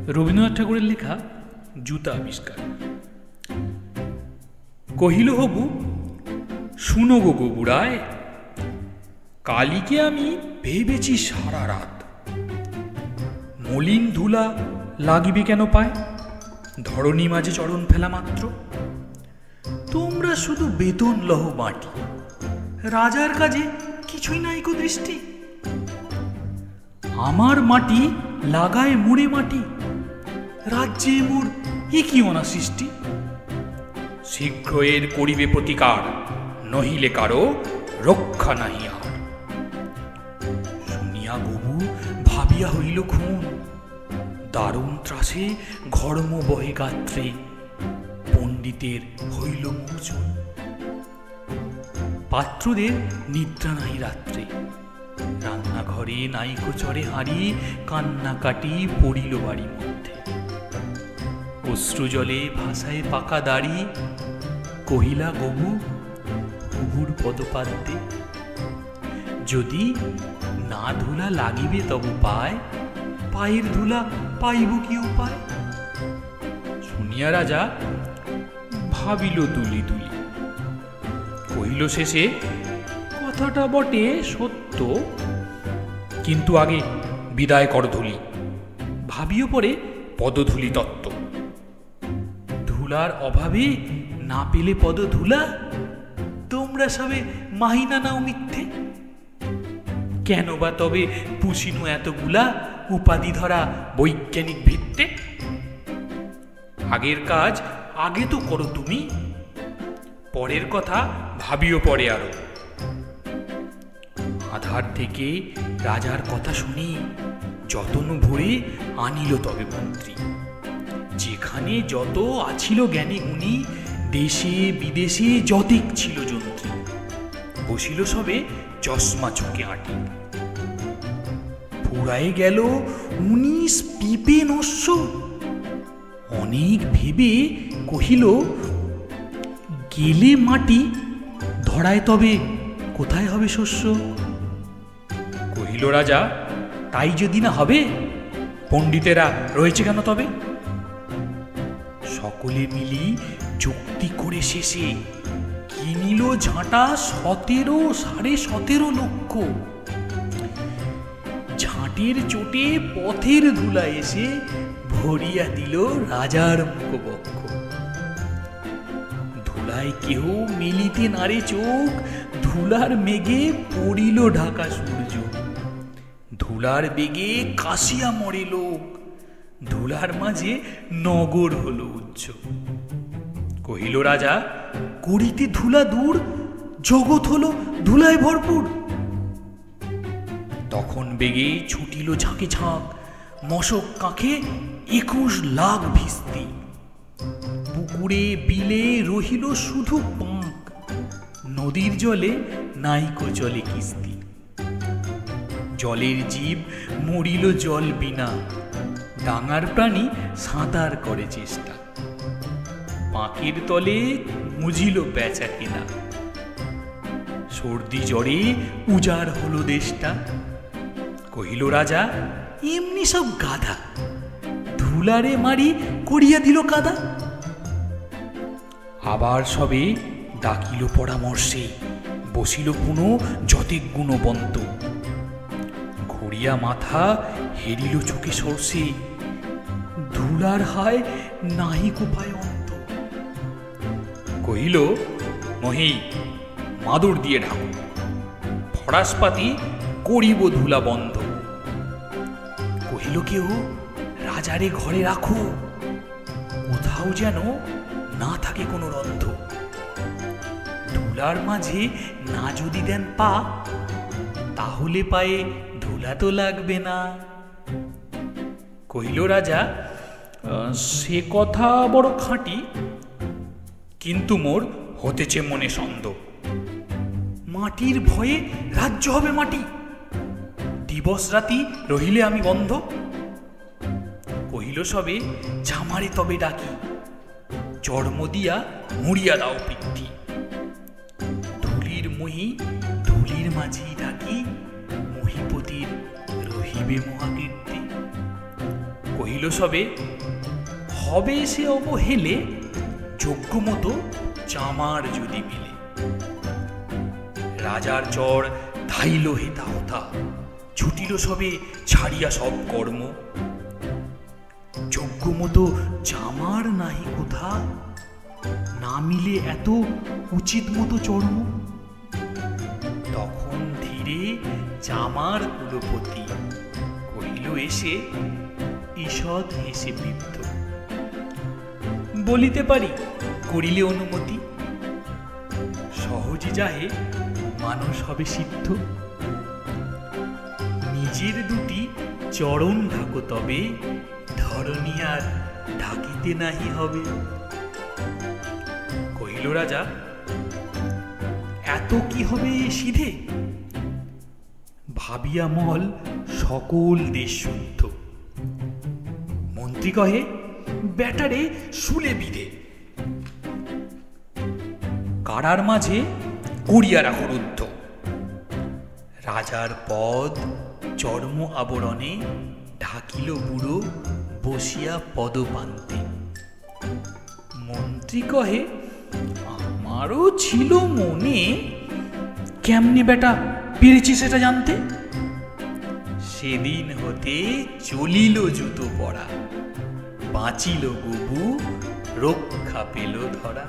রবীন্দ্রনাথ ঠাকুরের লেখা জুতা আবিষ্কার। কহিল হবু, শুনো গো বুড়ায়, কালীকে আমি ভেবেছি সারা রাত। মলিন ধুলা লাগিবে কেন পায়, ধরণী মাঝে চরণ ফেলা মাত্র। তোমরা শুধু বেতন লহ মাটি, রাজার কাজে কিছুই নাই কো দৃষ্টি। আমার মাটি লাগায় মুড়ে মাটি, রাজ্যে মোর এ কি অনা সৃষ্টি। শীঘ্র এর করিবে প্রতিকার, নহিলে কারো রক্ষা নাহি আর। শুনিয়া গবু ভাবিয়া হইল খুন, দারুণ ত্রাসে ঘর্ম বহে গাত্রে। পণ্ডিতের হইল মূর্ছন, পাত্রদের নিদ্রা নাহি রাত্রে। রান্নাঘরে নাইকো চড়ে হাঁড়ি, কান্নাকাটি পড়িল বাড়ির মধ্যে। অশ্রু জলে ভাসায় পাকা দাড়ি, কহিলা গবু হুবুর পদপাদ্যে। যদি না ধুলা লাগিবে তবু পায়, পায়ের ধুলা পাইব কি উপায়। শুনিয়া রাজা ভাবিল দুলি দুলি, কহিল শেষে কথাটা বটে সত্য, কিন্তু আগে বিদায় কর ধুলি, ভাবিও পরে পদধূলি তত্ত্ব। ধুলার অভাবে না পেলে পদ ধুলা, তোমরা সবে মাহিনা নাও মিথ্যে। কেন বা তবে পুষিনু এতগুলা উপাধি ধরা বৈজ্ঞানিক ভিত্তে। আগের কাজ আগে তো করো তুমি, পরের কথা ভাবিও পরে আরো। আধার থেকে রাজার কথা শুনি, যতন ভরে আনিল তবে মন্ত্রী। যেখানে যত আছিল জ্ঞানী গুণী, দেশে বিদেশে যতিক ছিল যন্ত্রী। বসিল সবে চশমা চোখে আঁটি, ফুরায়ে গেল 19 পিপে নস্য। অনেক ভেবে কহিল, গেলে মাটি ধরায় তবে কোথায় হবে শস্য। কহিল রাজা, তাই যদি না হবে, পণ্ডিতেরা রয়েছে কেন তবে। সকলে মিলি যুক্তি করে শেষে কিনিল ঝাঁটা 17.5 লক্ষ। ঝাঁটের চোটে পথের ধুলা এসে ভরিয়া দিল রাজার মুখবক্ষ। ধুলায় কেহ মেলিতে নারে চোখ, ধুলার মেঘে পড়িল ঢাকা সূর্য। ধুলার বেগে কাশিয়া মরে লোক, ধুলার মাঝে নগর হলো উচ্চ। কহিল রাজা, করিতে ধুলা দূর, জগৎ হলো ধুলায় ভরপুর। তখন বেগে ছুটিল ঝাঁকে ঝাঁক, মশক কাঁখে 21 লাখ ভিস্তি। পুকুরে বিলে রহিল শুধু পাঁক, নদীর জলে নাইকো চলে কিস্তি। জলের জীব মরিল জল বিনা, ডাঙার প্রাণী সাঁতার করে চেষ্টা। পাঁকের তলে মুজিল বেচা কেনা, সর্দি জ্বরে উজাড় হলো দেশটা। কহিল রাজা, এমনি সব গাধা, ধুলারে মারি করিয়া দিল কাদা। আবার সবে ডাকিল পরামর্শে, বসিল পুনঃ যতিক গুণবন্ত। ঘুরিয়া মাথা হেরিল চোখে সরষে, ধুলার হায় নাহি কোপায় অন্ত। কহিল, মহি মাদুর দিয়ে ঢাকো, ফরাসপাতি করিব ধুলা বন্ধ। কহিল কেহ, রাজারে ঘরে রাখো, কোথাও যেন না থাকে কোনো রন্ধ। ধুলার মাঝে না যদি দেন পা, তাহলে পায়ে ধুলা তো লাগবে না। কহিল রাজা, সে কথা বড় খাঁটি, কিন্তু মোর হতেছে মনে সন্দেহ। মাটির ভয়ে রাজ্য হবে মাটি, দিবস রাতি রহিলে আমি বন্ধ। কহিল সবে, জামারে তবে ডাকি, চর্ম দিয়া মুড়িয়া দাও পিঠি। ধুলির মহি ধুলির মাঝেই ডাকি, মহিপতির রহিবে মহাকীর্তি। কহিল সবে, হবে সে অবহেলে, যোগ্য মতো চামার যদি মিলে। রাজার চর ধাইল হেতা হতা, ছুটিল সবে ছাড়িয়া সব কর্ম। যোগ্য মতো চামার নাহি কোথা, না মিলে এত উচিত মতো চর্ম। তখন ধীরে চামার কুলপতি কহিল এসে, ঈষৎ হেসে বিদ্ধ, বলিতে পারি করিলে অনুমতি, সহজে যাহে মানুষ হবে সিদ্ধ। নিজের দুটি চরণ ঢাকো তবে, ধরণী আর ঢাকিতে নাহি হবে। কহিল রাজা, এত কি হবে সিধে, ভাবিয়া মল সকল দেশ শুদ্ধ। মন্ত্রী কহে, ব্যাটারে শুলে বিধে, কারার মাঝে করিয়া রাখো রুদ্ধ। রাজার পদ চর্ম আবরণে, ঢাকিল বুড়ো বসিয়া পদপান্তে। মন্ত্রী কহে, আমারও ছিল মনে, কেমনে বেটা পেরেছি সেটা জানতে। সেদিন হতে চলিল জুতো পরা, বাঁচিল গবু রক্ষা পেল ধরা।